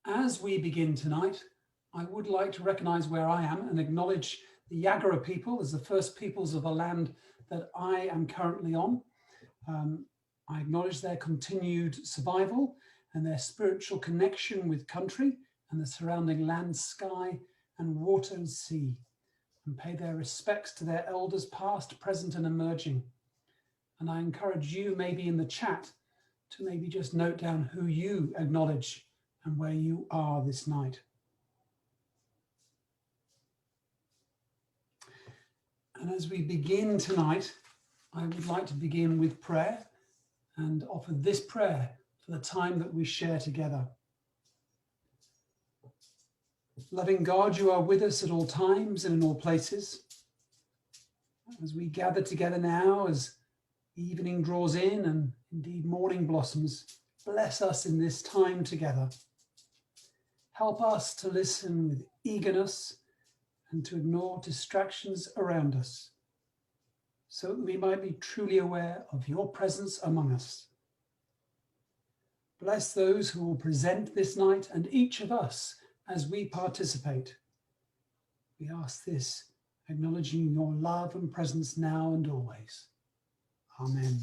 As we begin tonight, I would like to recognize where I am and acknowledge the Yagara people as the first peoples of the land that I am currently on. I acknowledge their continued survival and their spiritual connection with country and the surrounding land, sky, and water and sea, and pay their respects to their elders past, present, and emerging. And I encourage you, maybe in the chat, to maybe just note down who you acknowledge and where you are this night. And as we begin tonight, I would like to begin with prayer and offer this prayer for the time that we share together. Loving God, you are with us at all times and in all places. As we gather together now, as evening draws in and indeed morning blossoms, bless us in this time together. Help us to listen with eagerness and to ignore distractions around us, so that we might be truly aware of your presence among us. Bless those who will present this night and each of us as we participate. We ask this, acknowledging your love and presence now and always. Amen.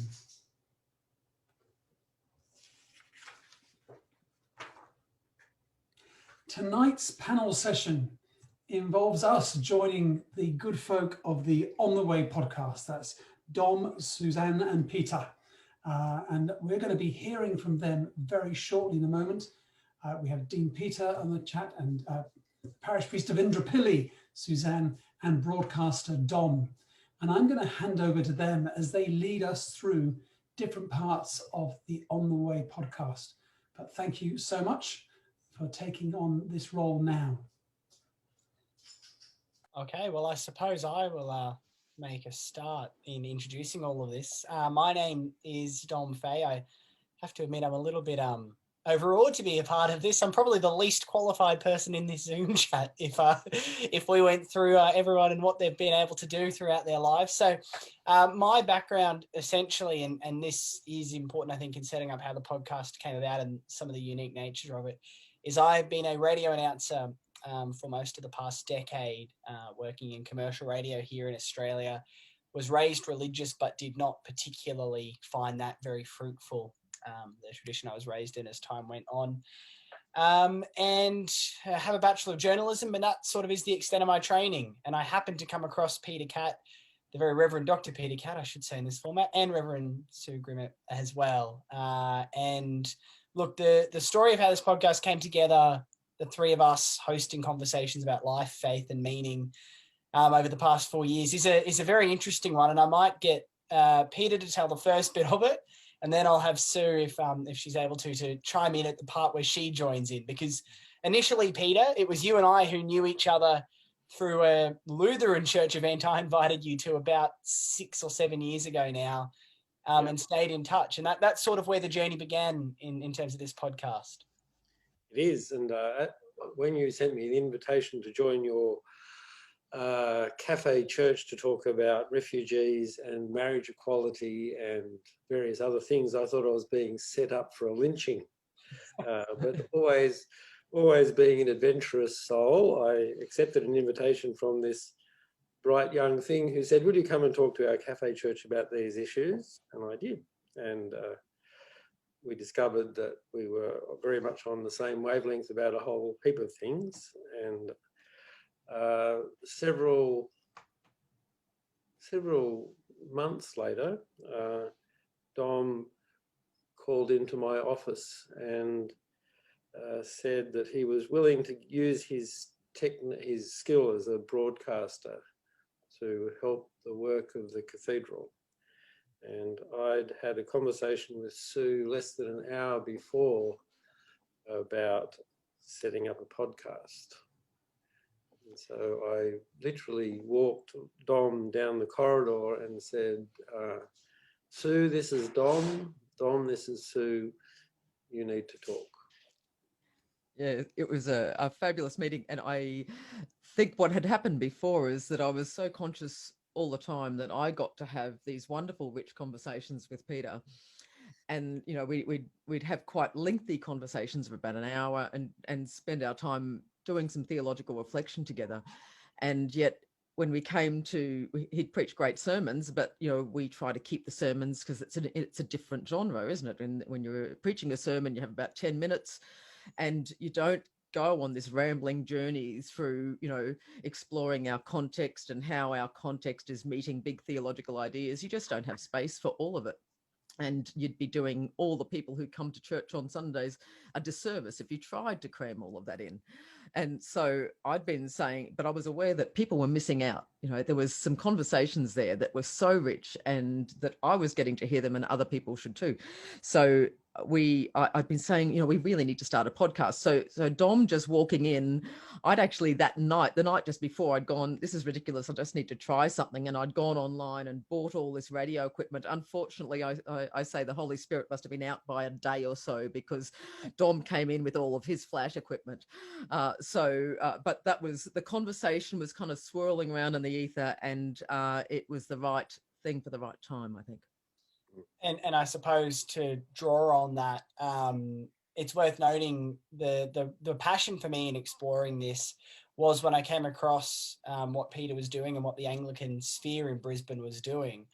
Tonight's panel session involves us joining the good folk of the On the Way podcast. That's Dom, Suzanne, and Peter. And we're going to be hearing from them very shortly in a moment. We have Dean Peter on the chat and Parish Priest of Indrapilli, Suzanne, and broadcaster Dom. And I'm going to hand over to them as they lead us through different parts of the On the Way podcast. But thank you so much for taking on this role now. Okay, well, I suppose I will make a start in introducing all of this. My name is Dom Fay. I have to admit I'm a little bit overawed to be a part of this. I'm probably the least qualified person in this Zoom chat if we went through everyone and what they've been able to do throughout their lives. So my background essentially, and this is important, I think, in setting up how the podcast came about and some of the unique nature of it, is I've been a radio announcer for most of the past decade, working in commercial radio here in Australia. Was raised religious, but did not particularly find that very fruitful, the tradition I was raised in as time went on. And I have a Bachelor of Journalism, and that sort of is the extent of my training. And I happened to come across Peter Catt, the very Reverend Dr. Peter Catt, I should say in this format, and Reverend Sue Grimmett as well. And look, the story of how this podcast came together, the three of us hosting conversations about life, faith, and meaning over the past 4 years is a very interesting one. And I might get Peter to tell the first bit of it, and then I'll have Sue, if she's able to chime in at the part where she joins in. Because initially, Peter, it was you and I who knew each other through a Lutheran church event I invited you to about 6 or 7 years ago now, and stayed in touch. And that's sort of where the journey began in terms of this podcast. It is, and when you sent me the invitation to join your cafe church to talk about refugees and marriage equality and various other things, I thought I was being set up for a lynching. But always being an adventurous soul, I accepted an invitation from this bright young thing who said, "Would you come and talk to our cafe church about these issues?" And I did, and we discovered that we were very much on the same wavelength about a whole heap of things. And several months later, Dom called into my office and said that he was willing to use his skill as a broadcaster to help the work of the cathedral. And I'd had a conversation with Sue less than an hour before about setting up a podcast. And so I literally walked Dom down the corridor and said, "Sue, this is Dom. Dom, this is Sue. You need to talk." Yeah, it was a fabulous meeting. And I think what had happened before is that I was so conscious all the time that I got to have these wonderful, rich conversations with Peter. and we'd have quite lengthy conversations of about an hour, and spend our time doing some theological reflection together. And yet when we came to, he'd preach great sermons, but we try to keep the sermons because it's a different genre, isn't it? And when you're preaching a sermon, you have about 10 minutes, and you don't go on this rambling journey through exploring our context and how our context is meeting big theological ideas. You just don't have space for all of it. And you'd be doing all the people who come to church on Sundays a disservice if you tried to cram all of that in. And so I'd been saying, but I was aware that people were missing out. There was some conversations there that were so rich, and that I was getting to hear them, and other people should too. So I've been saying, we really need to start a podcast. So Dom just walking in, I'd actually that night, the night just before, I'd gone, this is ridiculous, I just need to try something. And I'd gone online and bought all this radio equipment. Unfortunately, I say the Holy Spirit must have been out by a day or so, because Dom came in with all of his flash equipment. But that was, the conversation was kind of swirling around in the ether, and it was the right thing for the right time, I think. And I suppose to draw on that, it's worth noting the passion for me in exploring this was when I came across what Peter was doing and what the Anglican sphere in Brisbane was doing.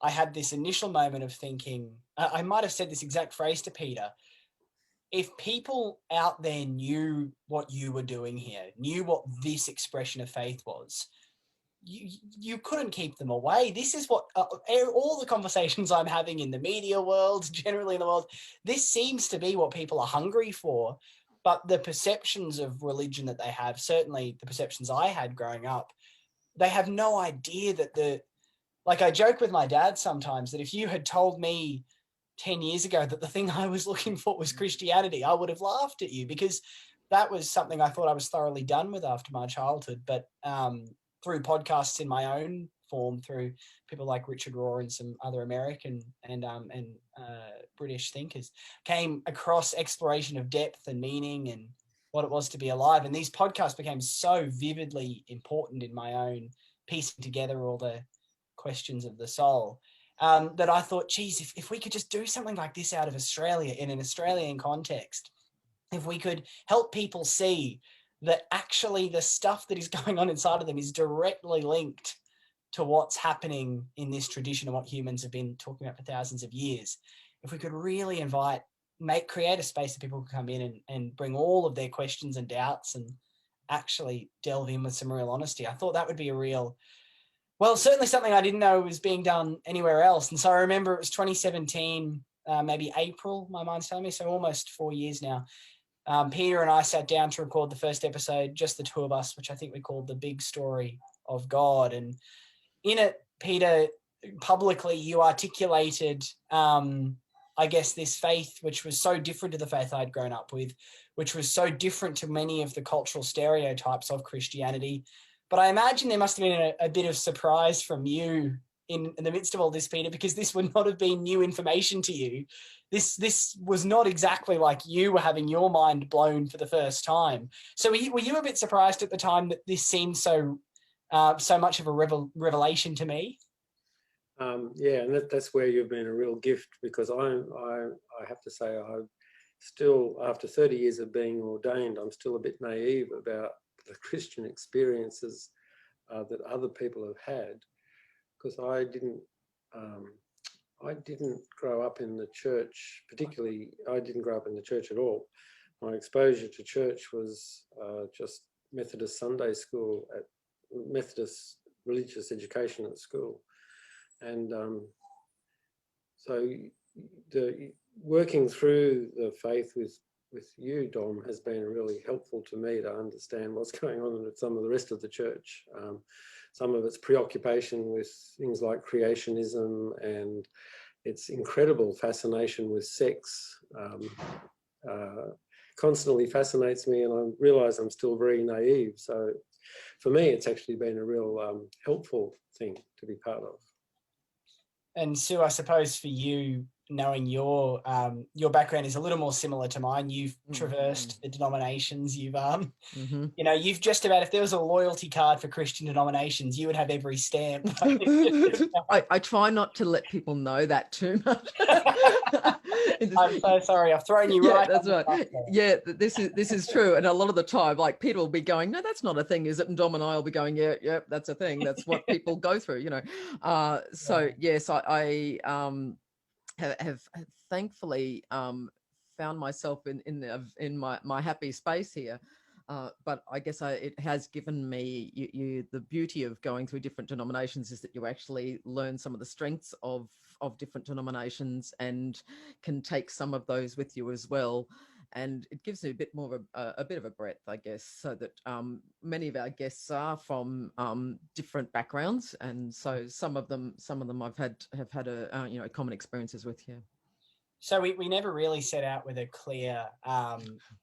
I had this initial moment of thinking, I might have said this exact phrase to Peter: if people out there knew what you were doing here, knew what this expression of faith was, you couldn't keep them away. This is what all the conversations I'm having in the media world, generally in the world, this seems to be what people are hungry for. But the perceptions of religion that they have, certainly the perceptions I had growing up, they have no idea that like I joke with my dad sometimes that if you had told me 10 years ago that the thing I was looking for was Christianity, I would have laughed at you, because that was something I thought I was thoroughly done with after my childhood. But through podcasts in my own form, through people like Richard Rohr and some other American and British thinkers, came across exploration of depth and meaning and what it was to be alive. And these podcasts became so vividly important in my own piecing together all the questions of the soul, that I thought, geez, if we could just do something like this out of Australia in an Australian context, if we could help people see that actually the stuff that is going on inside of them is directly linked to what's happening in this tradition and what humans have been talking about for thousands of years. If we could really create a space that people can come in and bring all of their questions and doubts and actually delve in with some real honesty, I thought that would be certainly something I didn't know was being done anywhere else. And so I remember it was 2017, maybe April, my mind's telling me, so almost 4 years now. Peter and I sat down to record the first episode, just the two of us, which I think we called The Big Story of God. And in it, Peter, publicly, you articulated, I guess, this faith, which was so different to the faith I'd grown up with, which was so different to many of the cultural stereotypes of Christianity. But I imagine there must have been a bit of surprise from you in the midst of all this, Peter, because this would not have been new information to you. This was not exactly like you were having your mind blown for the first time. So were you a bit surprised at the time that this seemed so much of a revelation to me? Yeah, and that's where you've been a real gift, because I have to say, I still, after 30 years of being ordained, I'm still a bit naive about the Christian experiences that other people have had, because I didn't grow up in the church. Particularly, I didn't grow up in the church at all. My exposure to church was just Methodist Sunday school, at Methodist religious education at school. And so the working through the faith with you, Dom, has been really helpful to me to understand what's going on with some of the rest of the church. Some of its preoccupation with things like creationism and its incredible fascination with sex constantly fascinates me, and I realise I'm still very naive. So for me, it's actually been a real helpful thing to be part of. And Sue, I suppose for you, knowing your background is a little more similar to mine. You've traversed the denominations. You've you know, you've just about, if there was a loyalty card for Christian denominations, you would have every stamp. I try not to let people know that too much. I'm so sorry, I've thrown you right. That's right. Yeah, this is true. And a lot of the time, like, Peter will be going, "No, that's not a thing, is it?" And Dom and I will be going, "Yeah, that's a thing. That's what people go through," you know. So yes, I have thankfully found myself in my happy space here. But I guess it has given me the beauty of going through different denominations is that you actually learn some of the strengths of different denominations and can take some of those with you as well. And it gives me a bit more of a bit of a breadth, I guess, so that many of our guests are from different backgrounds, and so some of them have had a common experiences with you. So we never really set out with a clear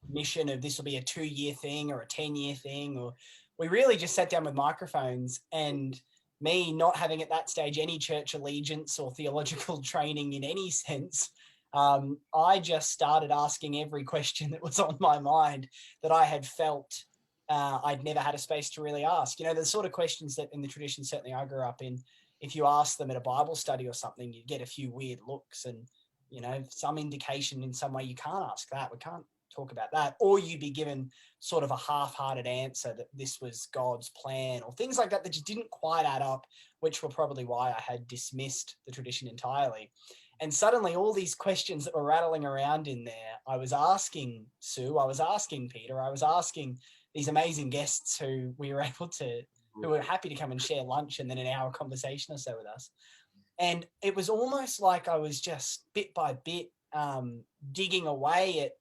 mission of this will be a 2-year thing or a 10-year thing, or we really just sat down with microphones, and me not having at that stage any church allegiance or theological training in any sense, I just started asking every question that was on my mind that I had felt I'd never had a space to really ask. You know, the sort of questions that in the tradition certainly I grew up in, if you ask them at a Bible study or something, you get a few weird looks and, you know, some indication in some way you can't ask that, we can't talk about that, or you'd be given sort of a half-hearted answer that this was God's plan, or things like that just didn't quite add up, which were probably why I had dismissed the tradition entirely. And suddenly all these questions that were rattling around in there, I was asking Sue, I was asking Peter, I was asking these amazing guests who we were able to, who were happy to come and share lunch and then an hour conversation or so with us. And it was almost like I was just bit by bit digging away at,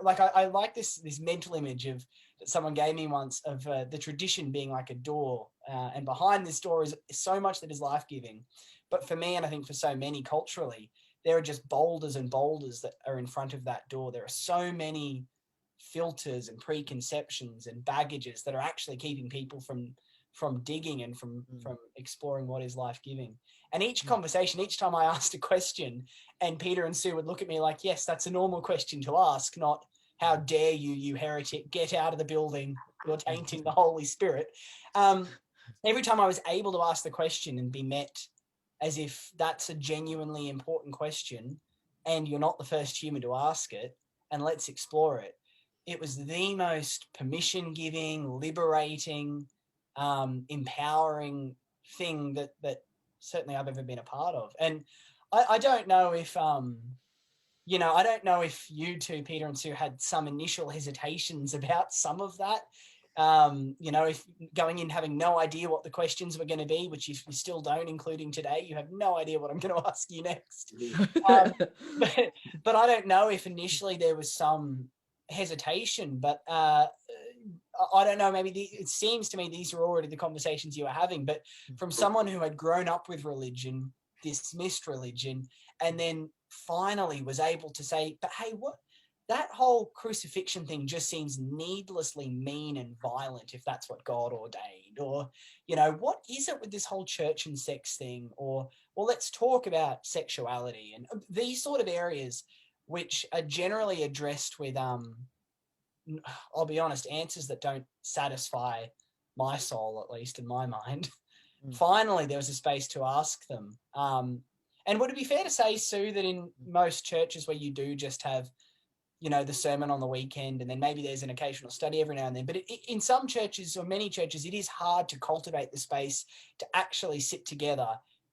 like I like this mental image of that someone gave me once of the tradition being like a door, and behind this door is so much that is life-giving. But for me, and I think for so many culturally, there are just boulders and boulders that are in front of that door. There are so many filters and preconceptions and baggages that are actually keeping people from digging and from exploring what is life-giving. And each conversation, each time I asked a question, and Peter and Sue would look at me like, yes, that's a normal question to ask, not how dare you, you heretic, get out of the building, you're tainting the Holy Spirit. Every time I was able to ask the question and be met as if that's a genuinely important question and you're not the first human to ask it, and let's explore it. It was the most permission-giving, liberating, empowering thing that certainly I've ever been a part of. And I don't know if you know, I don't know if you two, Peter and Sue, had some initial hesitations about some of that. You know, if going in having no idea what the questions were going to be, which if you still don't, including today, you have no idea what I'm going to ask you next. But I don't know if initially there was some hesitation, but I don't know, maybe it seems to me these were already the conversations you were having, but from someone who had grown up with religion, dismissed religion, and then finally was able to say, but hey, what, that whole crucifixion thing just seems needlessly mean and violent if that's what God ordained. Or, you know, what is it with this whole church and sex thing? Or, well, let's talk about sexuality and these sort of areas which are generally addressed with, I'll be honest, answers that don't satisfy my soul, at least in my mind. Finally, there was a space to ask them. And would it be fair to say, Sue, that in most churches where you do just have, you know, the sermon on the weekend and then maybe there's an occasional study every now and then, but in some churches or many churches, it is hard to cultivate the space to actually sit together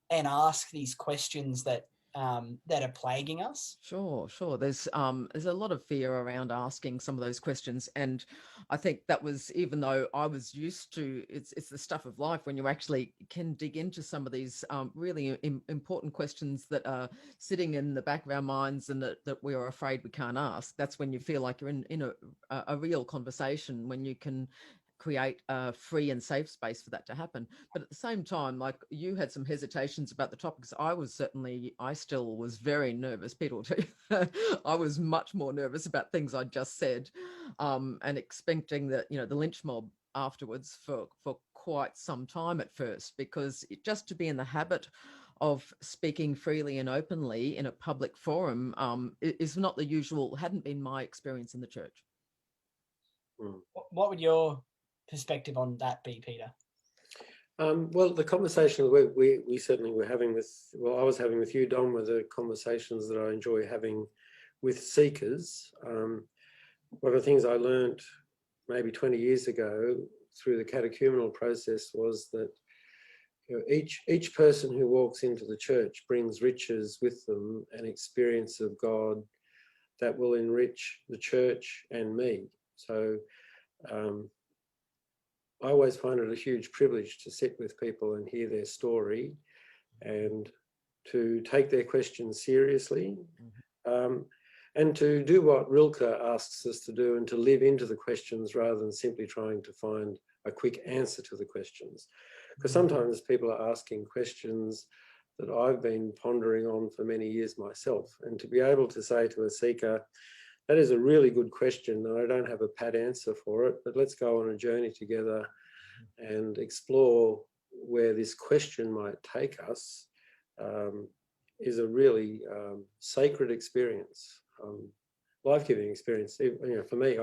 and ask these questions that that are plaguing us? Sure. There's a lot of fear around asking some of those questions, and I think that was, even though I was used to, it's the stuff of life when you actually can dig into some of these really important questions that are sitting in the back of our minds and that we are afraid we can't ask. That's when you feel like you're in a real conversation, when you can create a free and safe space for that to happen. But at the same time, like, you had some hesitations about the topics. I still was very nervous. Peter will tell you, I was much more nervous about things I just said, and expecting that, you know, the lynch mob afterwards for quite some time at first, because just to be in the habit of speaking freely and openly in a public forum is not the usual, hadn't been my experience in the church. What would your perspective on that be, Peter? Well, the conversations we certainly were having with, well, I was having with you, Dom, were the conversations that I enjoy having with seekers. One of the things I learned maybe 20 years ago through the catechumenal process was that, you know, each person who walks into the church brings riches with them, an experience of God that will enrich the church and me. So I always find it a huge privilege to sit with people and hear their story and to take their questions seriously, and to do what Rilke asks us to do and to live into the questions rather than simply trying to find a quick answer to the questions. Because sometimes people are asking questions that I've been pondering on for many years myself, and to be able to say to a seeker, that is a really good question and I don't have a pat answer for it, but let's go on a journey together and explore where this question might take us, is a really sacred experience, life-giving experience. You know, for me,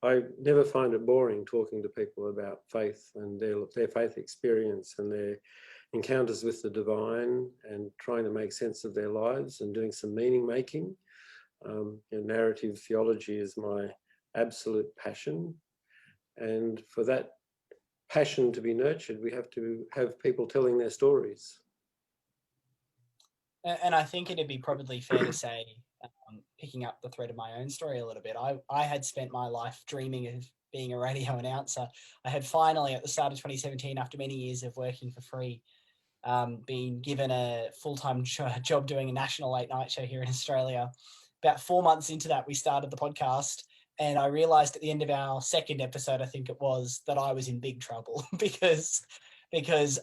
I never find it boring talking to people about faith and their faith experience and their encounters with the divine and trying to make sense of their lives and doing some meaning making. You know, narrative theology is my absolute passion, and for that passion to be nurtured, we have to have people telling their stories. And I think it'd be probably fair to say, picking up the thread of my own story a little bit, I had spent my life dreaming of being a radio announcer. I had finally, at the start of 2017, after many years of working for free, been given a full-time job doing a national late night show here in Australia. About 4 months into that, we started the podcast, and I realized at the end of our second episode, I think it was, that I was in big trouble because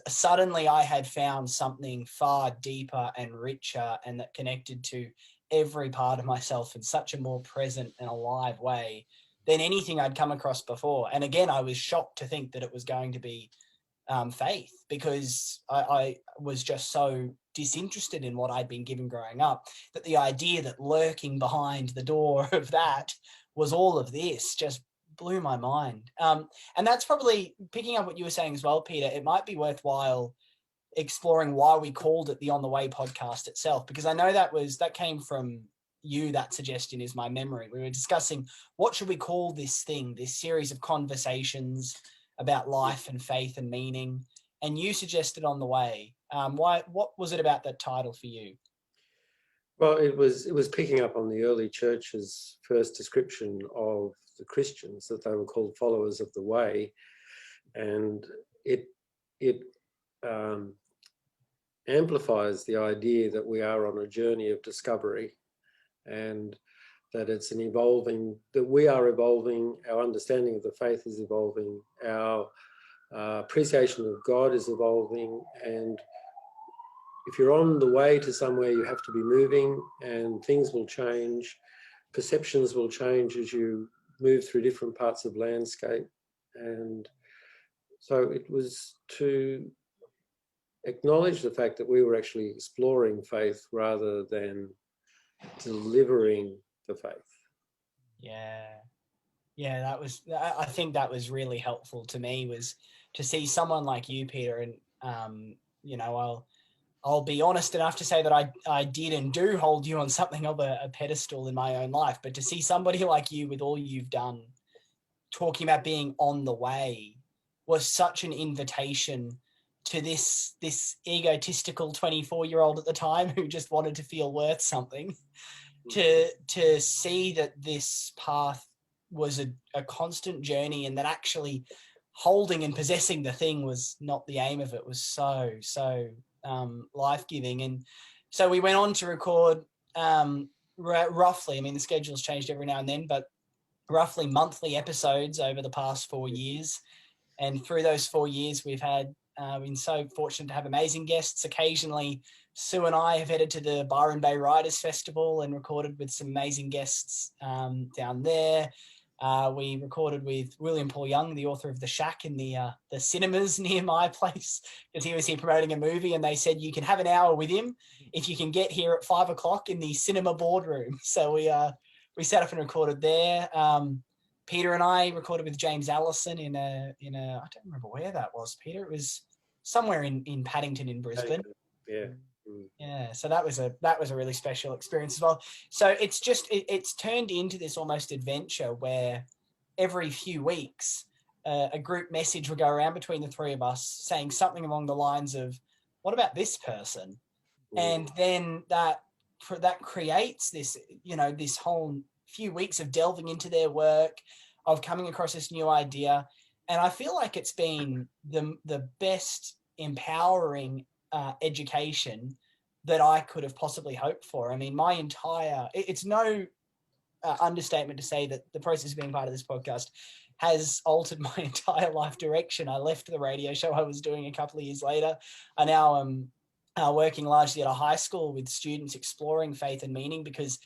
suddenly I had found something far deeper and richer and that connected to every part of myself in such a more present and alive way than anything I'd come across before. And again, I was shocked to think that it was going to be faith, because I was just so disinterested in what I'd been given growing up, that the idea that lurking behind the door of that was all of this just blew my mind. And that's probably, picking up what you were saying as well, Peter, it might be worthwhile exploring why we called it the On the Way podcast itself, because I know that came from you. That suggestion is my memory. We were discussing, what should we call this thing, this series of conversations about life and faith and meaning, and you suggested On the Way. What was it about that title for you? Well, it was picking up on the early church's first description of the Christians, that they were called followers of the way, and it amplifies the idea that we are on a journey of discovery, and that it's an evolving, that we are evolving, our understanding of the faith is evolving, our appreciation of God is evolving, and if you're on the way to somewhere, you have to be moving, and things will change, perceptions will change as you move through different parts of landscape. And so it was to acknowledge the fact that we were actually exploring faith rather than delivering the faith. Yeah, I think that was really helpful to me, was to see someone like you, Peter, and you know, I'll be honest enough to say that I did and do hold you on something of a pedestal in my own life, but to see somebody like you with all you've done talking about being on the way was such an invitation to this egotistical 24-year-old at the time who just wanted to feel worth something, to see that this path was a constant journey, and that actually holding and possessing the thing was not the aim of it, was so life-giving. And so we went on to record roughly, I mean, the schedule's changed every now and then, but roughly monthly episodes over the past 4 years. And through those 4 years, we've been so fortunate to have amazing guests. Occasionally, Sue and I have headed to the Byron Bay Writers Festival and recorded with some amazing guests down there. We recorded with William Paul Young, the author of The Shack, in the cinemas near my place, because he was here promoting a movie, and they said you can have an hour with him if you can get here at 5 o'clock in the cinema boardroom. So we sat up and recorded there. Peter and I recorded with James Allison in a I don't remember where that was, Peter. It was somewhere in Paddington in Brisbane. Yeah. Yeah, so that was a really special experience as well. So it's turned into this almost adventure where every few weeks a group message would go around between the three of us saying something along the lines of, "What about this person?" And then that creates this, this whole few weeks of delving into their work, of coming across this new idea. And I feel like it's been the best empowering education that I could have possibly hoped for. I mean, it's no understatement to say that the process of being part of this podcast has altered my entire life direction. I left the radio show I was doing a couple of years later. I now am working largely at a high school with students exploring faith and meaning, because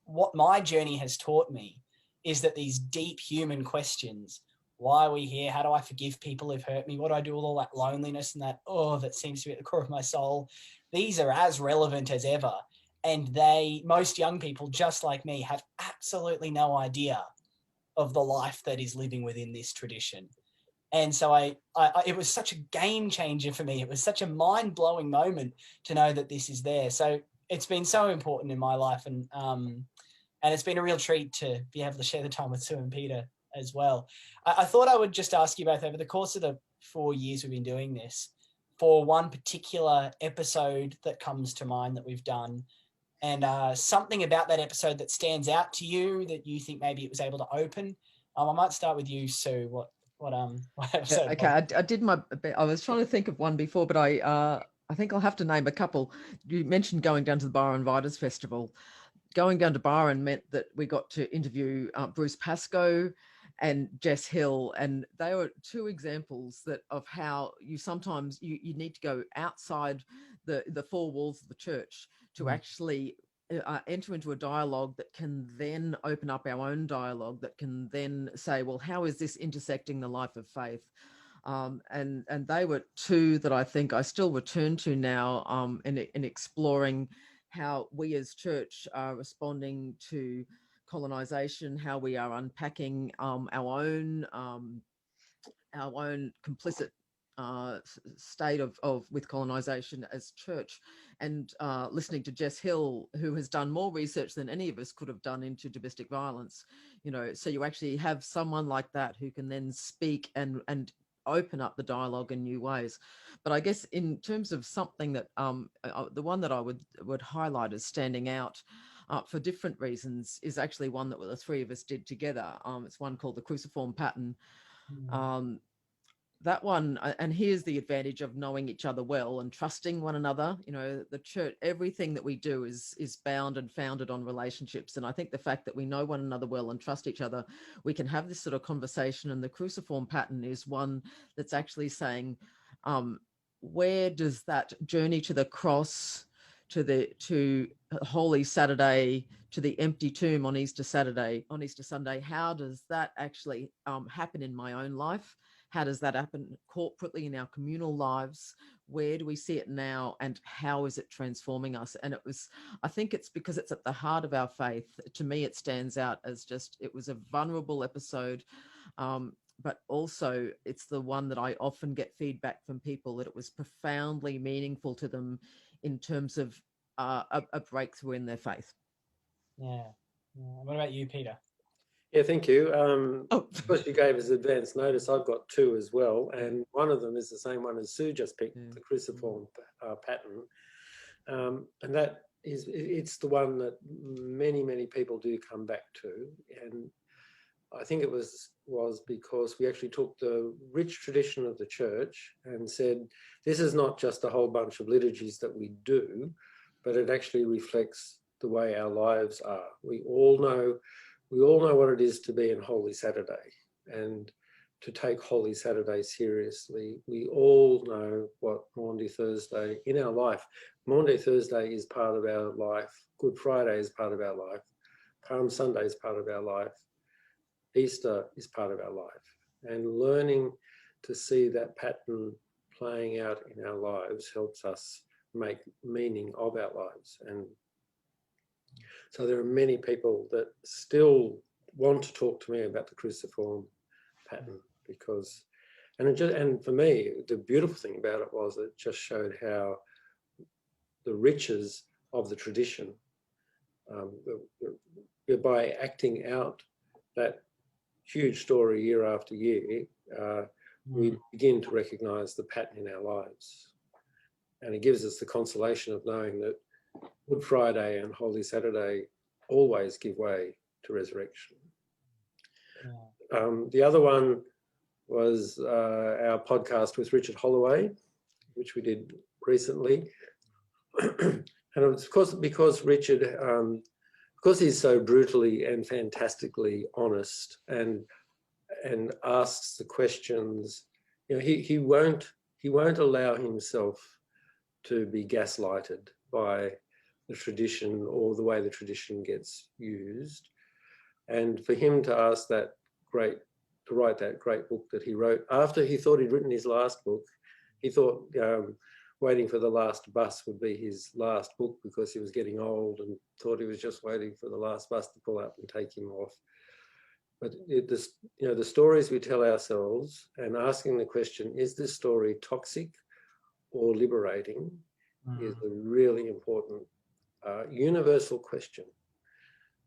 what my journey has taught me is that these deep human questions, why are we here? How do I forgive people who've hurt me? What do I do with all that loneliness and that seems to be at the core of my soul? These are as relevant as ever. And most young people, just like me, have absolutely no idea of the life that is living within this tradition. And so it was such a game changer for me. It was such a mind-blowing moment to know that this is there. So it's been so important in my life. And it's been a real treat to be able to share the time with Sue and Peter as well. I thought I would just ask you both, over the course of the 4 years we've been doing this, for one particular episode that comes to mind that we've done, and something about that episode that stands out to you that you think maybe it was able to open. I might start with you, Sue. What episode? Okay, I did my. I was trying to think of one before, but I think I'll have to name a couple. You mentioned going down to the Byron Writers Festival. Going down to Byron meant that we got to interview Bruce Pascoe and Jess Hill, and they were two examples of how you sometimes you need to go outside the four walls of the church to actually enter into a dialogue that can then open up our own dialogue, that can then say, well, how is this intersecting the life of faith? And they were two that I think I still return to now in exploring how we as church are responding to colonization, how we are unpacking our own complicit state of with colonization as church, and listening to Jess Hill, who has done more research than any of us could have done into domestic violence. So you actually have someone like that who can then speak and open up the dialogue in new ways. But I guess in terms of something that the one that I would highlight as standing out for different reasons is actually one that the three of us did together. It's one called the Cruciform Pattern. That one, and here's the advantage of knowing each other well and trusting one another. The church, everything that we do is bound and founded on relationships. And I think the fact that we know one another well and trust each other, we can have this sort of conversation. And the Cruciform Pattern is one that's actually saying, where does that journey to the cross, to Holy Saturday, to the empty tomb on Easter Sunday, how does that actually happen in my own life? How does that happen corporately in our communal lives? Where do we see it now, and how is it transforming us? And I think it's because it's at the heart of our faith. To me, it stands out as it was a vulnerable episode, but also it's the one that I often get feedback from people that it was profoundly meaningful to them in terms of a breakthrough in their faith. Yeah. What about you, Peter? Yeah, thank you. Of course, you gave us advance notice. I've got two as well, and one of them is the same one as Sue just picked, the Cruciform Pattern, and that it's the one that many people do come back to, and I think it was because we actually took the rich tradition of the church and said, this is not just a whole bunch of liturgies that we do, but it actually reflects the way our lives are. We all know what it is to be in Holy Saturday and to take Holy Saturday seriously. We all know what Maundy Thursday in our life. Maundy Thursday is part of our life. Good Friday is part of our life. Palm Sunday is part of our life. Easter is part of our life, and learning to see that pattern playing out in our lives helps us make meaning of our lives. And so there are many people that still want to talk to me about the cruciform pattern, because, and for me, the beautiful thing about it was it just showed how the riches of the tradition, by acting out that huge story year after year, we begin to recognise the pattern in our lives. And it gives us the consolation of knowing that Good Friday and Holy Saturday always give way to resurrection. The other one was our podcast with Richard Holloway, which we did recently. And it's because Richard, because he's so brutally and fantastically honest and asks the questions, you know, he won't allow himself to be gaslighted by the tradition or the way the tradition gets used. And for him to ask to write that great book that he wrote after he thought he'd written his last book, he thought Waiting for the Last Bus would be his last book because he was getting old and thought he was just waiting for the last bus to pull up and take him off. But the stories we tell ourselves, and asking the question, is this story toxic or liberating, is a really important universal question,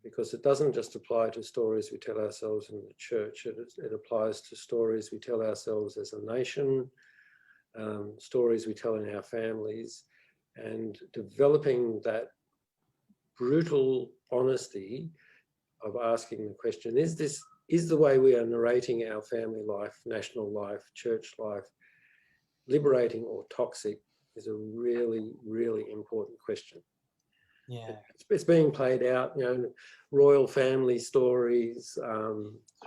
because it doesn't just apply to stories we tell ourselves in the church. It applies to stories we tell ourselves as a nation, stories we tell in our families, and developing that brutal honesty of asking the question, is the way we are narrating our family life, national life, church life, liberating or toxic, is a really, really important question. Yeah, it's being played out, you know, royal family stories,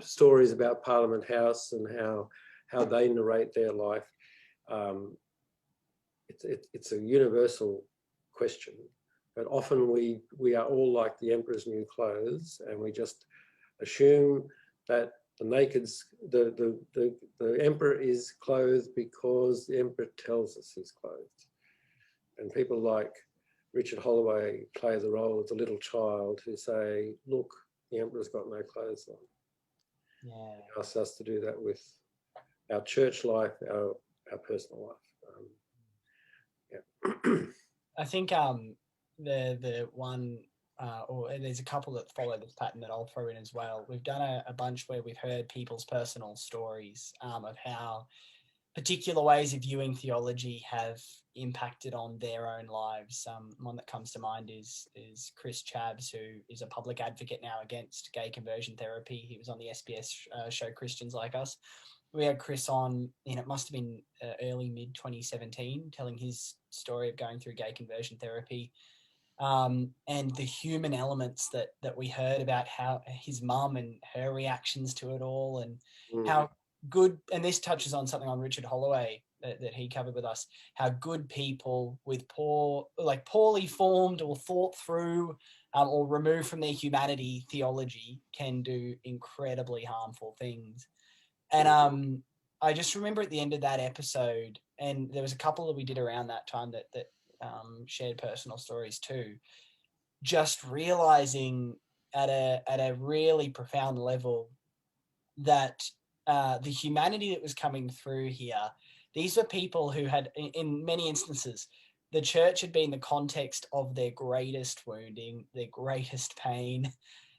stories about Parliament House and how they narrate their life. It's a universal question, but often we are all like the emperor's new clothes, and we just assume that the emperor is clothed because the emperor tells us he's clothed. And people like Richard Holloway play the role of the little child who say, look, the emperor's got no clothes on. yeah. He asks us to do that with our church life, our personal life. I think the one or there's a couple that follow this pattern that I'll throw in as well. We've done a bunch where we've heard people's personal stories of how particular ways of viewing theology have impacted on their own lives. One that comes to mind is Chris Chabbs, who is a public advocate now against gay conversion therapy. He was on the SBS show Christians Like Us. We had Chris on, and it must have been early mid 2017, telling his story of going through gay conversion therapy, and the human elements that we heard about, how his mum and her reactions to it all, and how good, and this touches on something on Richard Holloway that he covered with us, how good people with poorly formed or thought through or removed from their humanity theology can do incredibly harmful things. And I just remember at the end of that episode, and there was a couple that we did around that time that shared personal stories too, just realizing at a really profound level that the humanity that was coming through here, these were people who had, in many instances, the church had been the context of their greatest wounding, their greatest pain.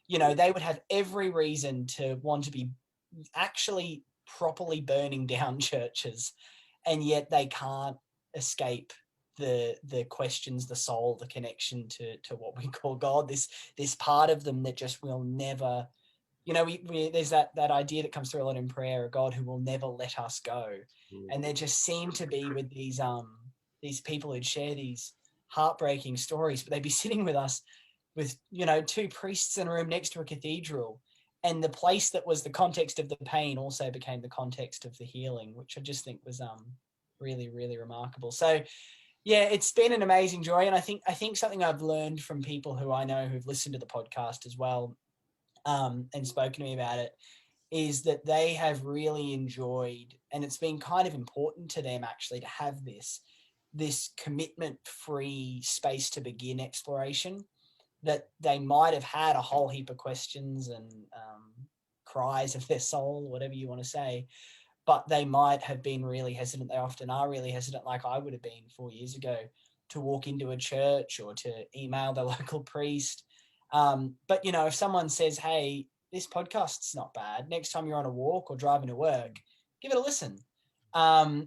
You know, they would have every reason to want to be actually properly burning down churches, and yet they can't escape the questions, the soul, the connection to what we call God, this part of them that just will never, you know, we there's that idea that comes through a lot in prayer, a God who will never let us go. And there just seem to be with these people who'd share these heartbreaking stories, but they'd be sitting with us with, you know, two priests in a room next to a cathedral, and the place that was the context of the pain also became the context of the healing, which I just think was really, really remarkable. So yeah, it's been an amazing joy. And I think something I've learned from people who I know who've listened to the podcast as well, and spoken to me about it, is that they have really enjoyed, and it's been kind of important to them actually to have this commitment-free space to begin exploration, that they might have had a whole heap of questions and cries of their soul, whatever you want to say, but they might have been really hesitant. They often are really hesitant, like I would have been 4 years ago, to walk into a church or to email the local priest. But, you know, if someone says, hey, this podcast's not bad, next time you're on a walk or driving to work, give it a listen.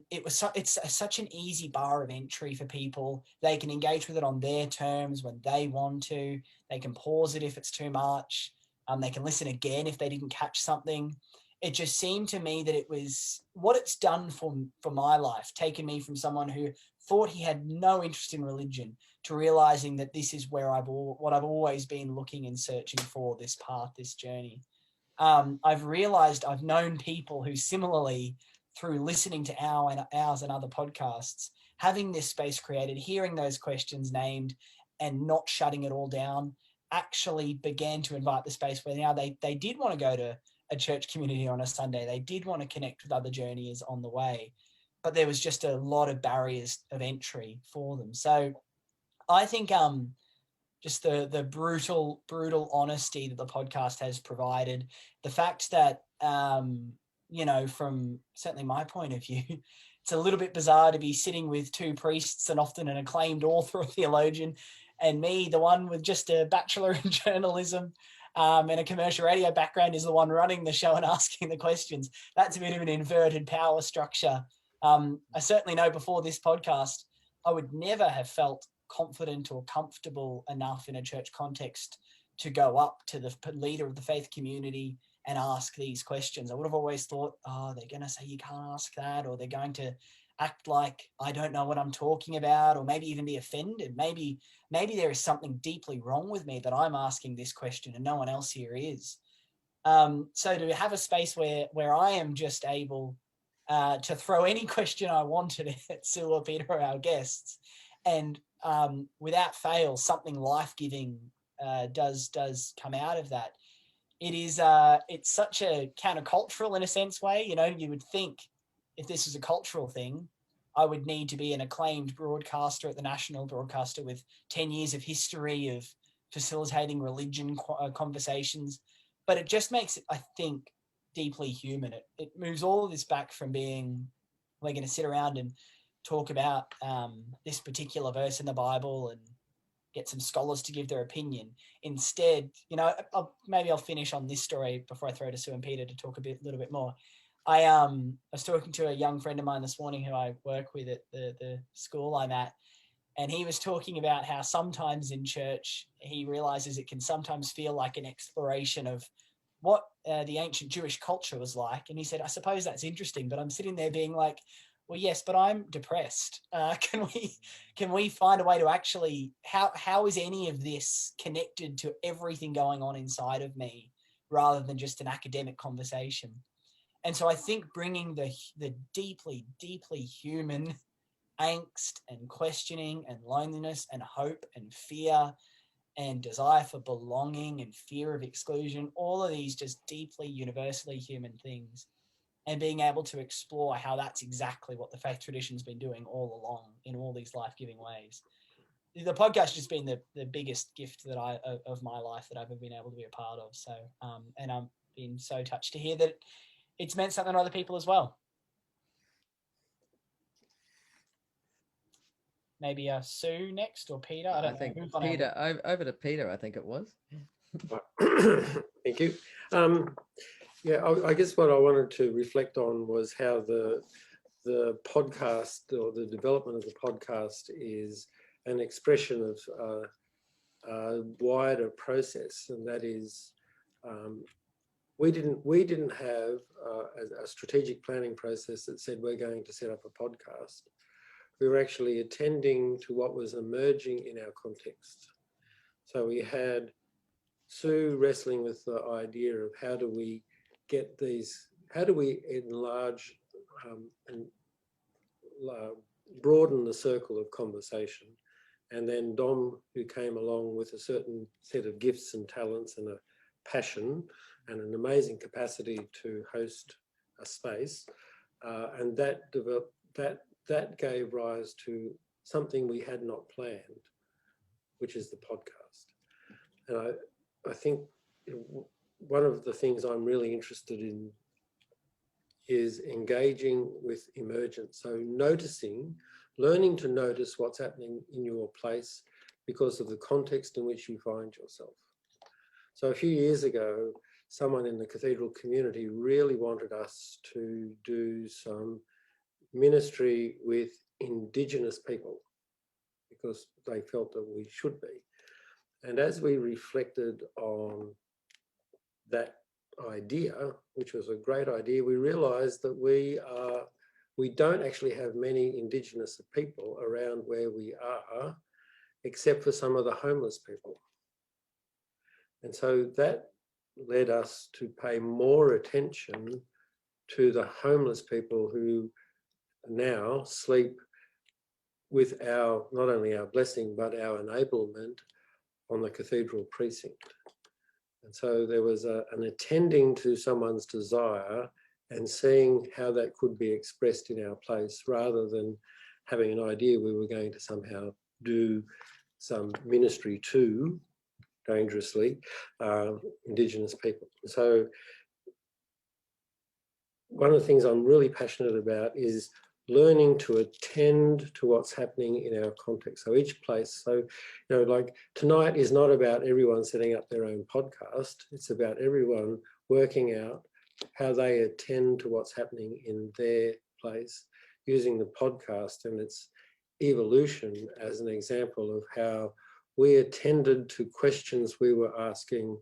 It's such an easy bar of entry for people. They can engage with it on their terms when they want to. They can pause it if it's too much. They can listen again if they didn't catch something. It just seemed to me that it was what it's done for my life, taken me from someone who thought he had no interest in religion to realizing that this is where what I've always been looking and searching for, this path, this journey. I've realized I've known people who similarly, through listening to ours and other podcasts, having this space created, hearing those questions named and not shutting it all down, actually began to invite the space where now they did want to go to a church community on a Sunday. They did want to connect with other journeyers on the way, but there was just a lot of barriers of entry for them. So I think just the brutal honesty that the podcast has provided, the fact that, you know, from certainly my point of view, it's a little bit bizarre to be sitting with two priests and often an acclaimed author or theologian, and me, the one with just a bachelor in journalism and a commercial radio background, is the one running the show and asking the questions. That's a bit of an inverted power structure. I certainly know before this podcast, I would never have felt confident or comfortable enough in a church context to go up to the leader of the faith community and ask these questions. I would have always thought, oh, they're going to say you can't ask that, or they're going to act like I don't know what I'm talking about, or maybe even be offended. Maybe there is something deeply wrong with me that I'm asking this question and no one else here is. So to have a space where I am just able to throw any question I wanted at Sue or Peter or our guests, and without fail, something life-giving does come out of that. It's such a countercultural in a sense way. You know, you would think if this is a cultural thing, I would need to be an acclaimed broadcaster at the national broadcaster with 10 years of history of facilitating religion conversations. But it just makes it, I think, deeply human. It moves all of this back from being, we're going to sit around and talk about this particular verse in the Bible and get some scholars to give their opinion. Instead, you know, maybe I'll finish on this story before I throw to Sue and Peter to talk a little bit more. I was talking to a young friend of mine this morning who I work with at the school I'm at, and he was talking about how sometimes in church he realizes it can sometimes feel like an exploration of what the ancient Jewish culture was like. And he said, I suppose that's interesting, but I'm sitting there being like, well, yes, but I'm depressed. Can we find a way to actually, how is any of this connected to everything going on inside of me rather than just an academic conversation? And so I think bringing the deeply, deeply human angst and questioning and loneliness and hope and fear and desire for belonging and fear of exclusion, all of these just deeply universally human things, and being able to explore how that's exactly what the faith tradition's been doing all along in all these life-giving ways. The podcast has just been the biggest gift of my life that I've ever been able to be a part of. So, and I'm been so touched to hear that it's meant something to other people as well. Maybe Sue next, or Peter. I think Peter, over to Peter, I think it was. Thank you. Yeah, I guess what I wanted to reflect on was how the podcast, or the development of the podcast, is an expression of a wider process, and that is, we didn't have a strategic planning process that said we're going to set up a podcast. We were actually attending to what was emerging in our context. So we had Sue wrestling with the idea of how do we enlarge and broaden the circle of conversation. And then Dom, who came along with a certain set of gifts and talents and a passion and an amazing capacity to host a space, and that gave rise to something we had not planned, which is the podcast. And I think one of the things I'm really interested in is engaging with emergence. So learning to notice what's happening in your place because of the context in which you find yourself. So a few years ago, someone in the cathedral community really wanted us to do some ministry with Indigenous people because they felt that we should be. And as we reflected on that idea, which was a great idea, we realised that we don't actually have many Indigenous people around where we are, except for some of the homeless people. And so that led us to pay more attention to the homeless people who now sleep with our, not only our blessing, but our enablement on the cathedral precinct. And so there was an attending to someone's desire and seeing how that could be expressed in our place, rather than having an idea we were going to somehow do some ministry to, dangerously, Indigenous people. So one of the things I'm really passionate about is learning to attend to what's happening in our context. So each place, so, like tonight is not about everyone setting up their own podcast. It's about everyone working out how they attend to what's happening in their place using the podcast and its evolution as an example of how we attended to questions we were asking,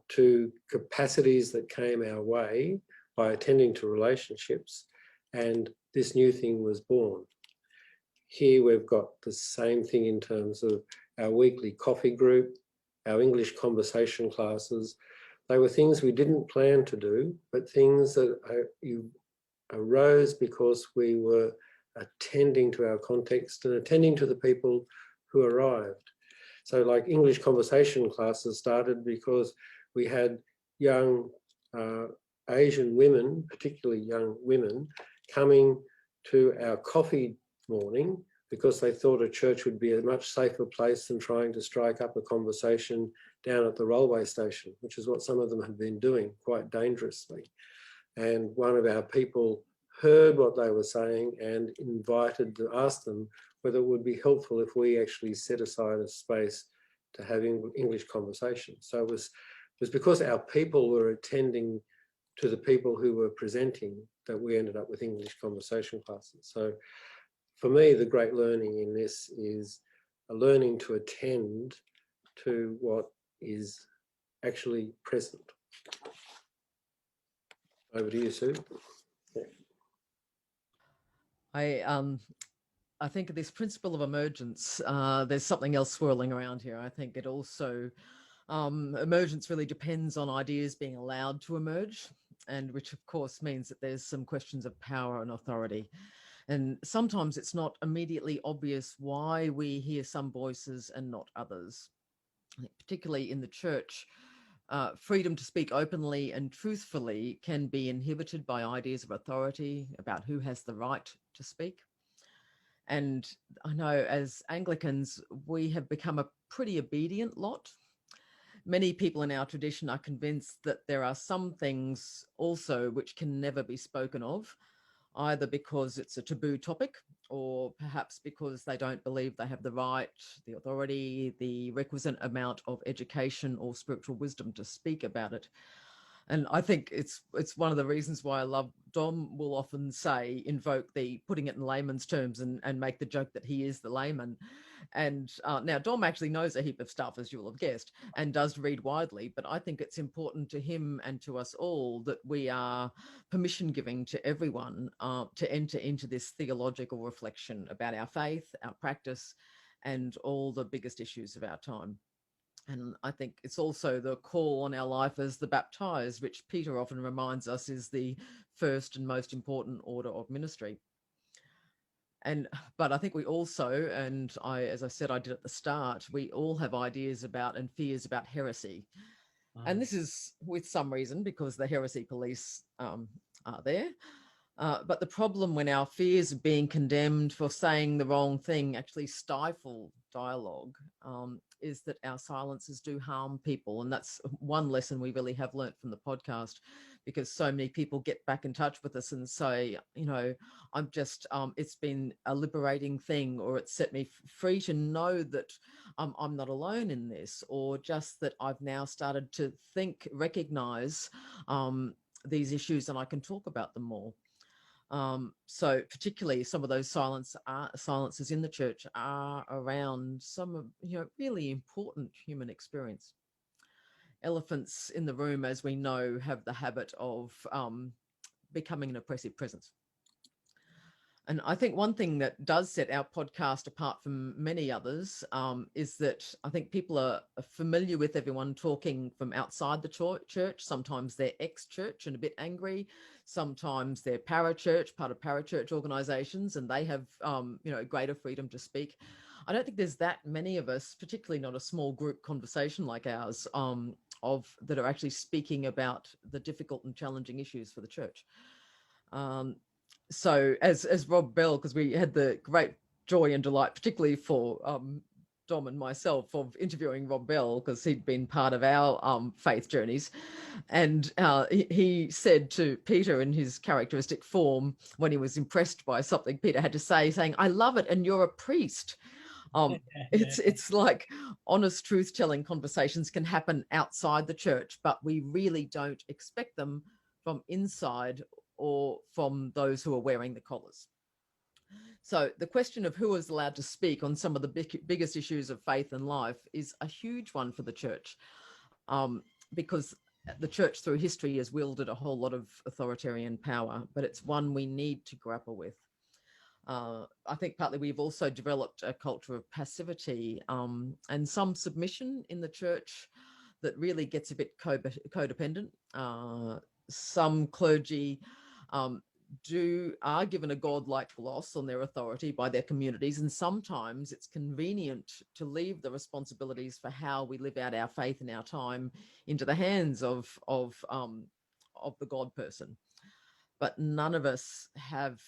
to capacities that came our way by attending to relationships, and this new thing was born. Here we've got the same thing in terms of our weekly coffee group, our English conversation classes. They were things we didn't plan to do, but things that arose because we were attending to our context and attending to the people who arrived. So like English conversation classes started because we had young Asian women, particularly young women, coming to our coffee morning because they thought a church would be a much safer place than trying to strike up a conversation down at the railway station, which is what some of them had been doing quite dangerously. And one of our people heard what they were saying and asked them whether it would be helpful if we actually set aside a space to have English conversation. So it was because our people were attending to the people who were presenting that we ended up with English conversation classes. So for me, the great learning in this is a learning to attend to what is actually present. Over to you, Sue. Yeah. I think of this principle of emergence, there's something else swirling around here. I think it also, emergence really depends on ideas being allowed to emerge, and which of course means that there's some questions of power and authority. And sometimes it's not immediately obvious why we hear some voices and not others. Particularly in the church, freedom to speak openly and truthfully can be inhibited by ideas of authority about who has the right to speak. And I know as Anglicans, we have become a pretty obedient lot. Many people in our tradition are convinced that there are some things also which can never be spoken of, either because it's a taboo topic or perhaps because they don't believe they have the right, the authority, the requisite amount of education or spiritual wisdom to speak about it. And I think it's one of the reasons why I love Dom will often say, invoke the putting it in layman's terms and make the joke that he is the layman. And now Dom actually knows a heap of stuff, as you will have guessed, and does read widely. But I think it's important to him and to us all that we are permission giving to everyone to enter into this theological reflection about our faith, our practice, and all the biggest issues of our time. And I think it's also the call on our life as the baptized, which Peter often reminds us is the first and most important order of ministry. But I think we also, as I said, I did at the start, we all have ideas about and fears about heresy. And this is with some reason because the heresy police are there. But the problem when our fears of being condemned for saying the wrong thing actually stifle dialogue is that our silences do harm people. And that's one lesson we really have learnt from the podcast, because so many people get back in touch with us and say, you know, I'm just, it's been a liberating thing, or it set me free to know that I'm not alone in this, or just that I've now started to recognize these issues and I can talk about them more. So particularly some of those silences in the church are around some of, you know, really important human experience. Elephants in the room, as we know, have the habit of becoming an oppressive presence. And I think one thing that does set our podcast apart from many others is that I think people are familiar with everyone talking from outside the church. Sometimes they're ex-church and a bit angry. Sometimes they're parachurch, part of parachurch organisations, and they have, you know, greater freedom to speak. I don't think there's that many of us, particularly not a small group conversation like ours, that are actually speaking about the difficult and challenging issues for the church. So as Rob Bell, because we had the great joy and delight, particularly for Dom and myself, of interviewing Rob Bell, because he'd been part of our faith journeys. And he said to Peter in his characteristic form, when he was impressed by something Peter had to say, saying, "I love it, and you're a priest." It's like honest truth-telling conversations can happen outside the church, but we really don't expect them from inside or from those who are wearing the collars. So the question of who is allowed to speak on some of the biggest issues of faith and life is a huge one for the church, because the church through history has wielded a whole lot of authoritarian power, but it's one we need to grapple with. I think partly we've also developed a culture of passivity and some submission in the church that really gets a bit codependent. Some clergy are given a godlike gloss on their authority by their communities, and sometimes it's convenient to leave the responsibilities for how we live out our faith in our time into the hands of the God person. But none of us have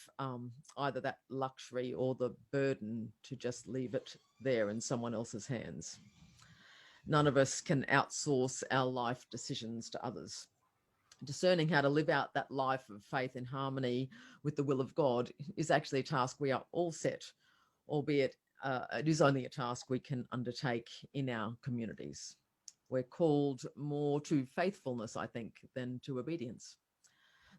either that luxury or the burden to just leave it there in someone else's hands. None of us can outsource our life decisions to others. Discerning how to live out that life of faith in harmony with the will of God is actually a task we are all set, albeit it is only a task we can undertake in our communities. We're called more to faithfulness, I think, than to obedience.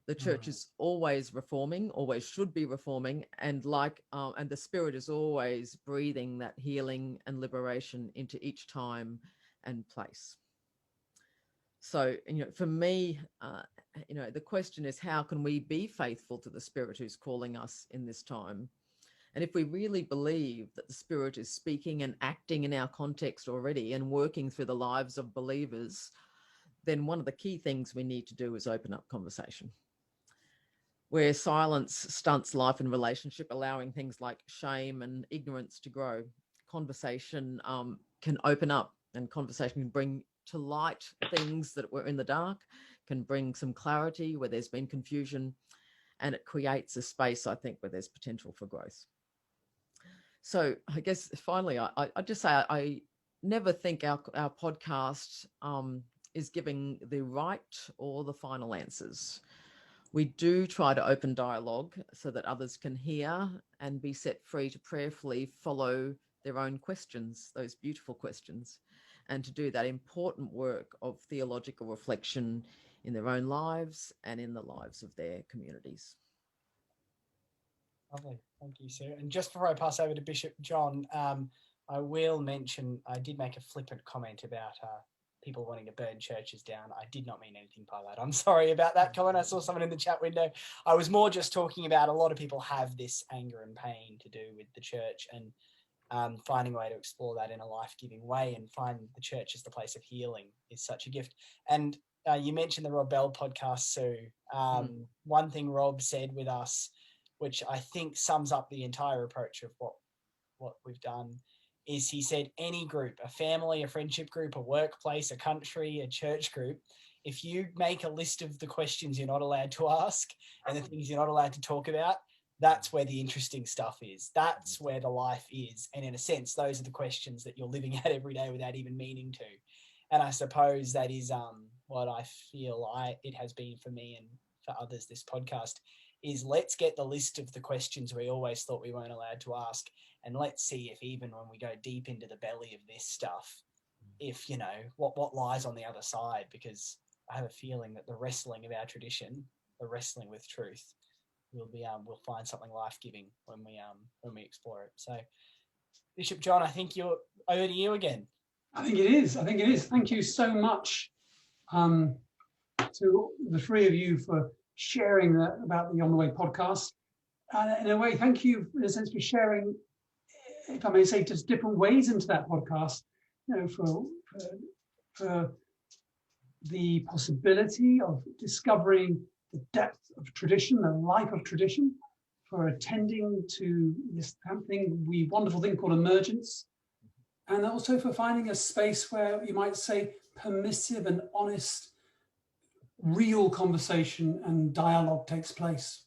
The church is always reforming, always should be reforming, and and the Spirit is always breathing that healing and liberation into each time and place. So, you know, for me, you know, the question is, how can we be faithful to the Spirit who's calling us in this time? And if we really believe that the Spirit is speaking and acting in our context already and working through the lives of believers, then one of the key things we need to do is open up conversation. Where silence stunts life and relationship, allowing things like shame and ignorance to grow, conversation can open up, and conversation can bring to light things that were in the dark, can bring some clarity where there's been confusion, and it creates a space, I think, where there's potential for growth. So I guess finally, I just say I never think our podcast is giving the right or the final answers. We do try to open dialogue so that others can hear and be set free to prayerfully follow their own questions, those beautiful questions, and to do that important work of theological reflection in their own lives and in the lives of their communities. Lovely. Thank you, Sue. And just before I pass over to Bishop John, I will mention I did make a flippant comment about people wanting to burn churches down. I did not mean anything by that. I'm sorry about that comment. I saw someone in the chat window. I was more just talking about a lot of people have this anger and pain to do with the church, and finding a way to explore that in a life-giving way and find the church as the place of healing is such a gift. And you mentioned the Rob Bell podcast, Sue. One thing Rob said with us, which I think sums up the entire approach of what we've done, is he said any group, a family, a friendship group, a workplace, a country, a church group, if you make a list of the questions you're not allowed to ask and the things you're not allowed to talk about, that's where the interesting stuff is. That's where the life is. And in a sense, those are the questions that you're living out every day without even meaning to. And I suppose that is what I feel it has been for me and for others, this podcast, is let's get the list of the questions we always thought we weren't allowed to ask. And let's see if even when we go deep into the belly of this stuff, if, you know, what lies on the other side, because I have a feeling that the wrestling of our tradition, the wrestling with truth, we'll find something life-giving when we explore it. So, Bishop John, I think you're over to you again. I think it is. Thank you so much to the three of you for sharing about the On the Way podcast. And in a way, thank you, in a sense, for sharing, if I may say, just different ways into that podcast, you know, for the possibility of discovering the depth of tradition, the life of tradition, for attending to this wonderful thing called Emergence, and also for finding a space where you might say permissive and honest, real conversation and dialogue takes place.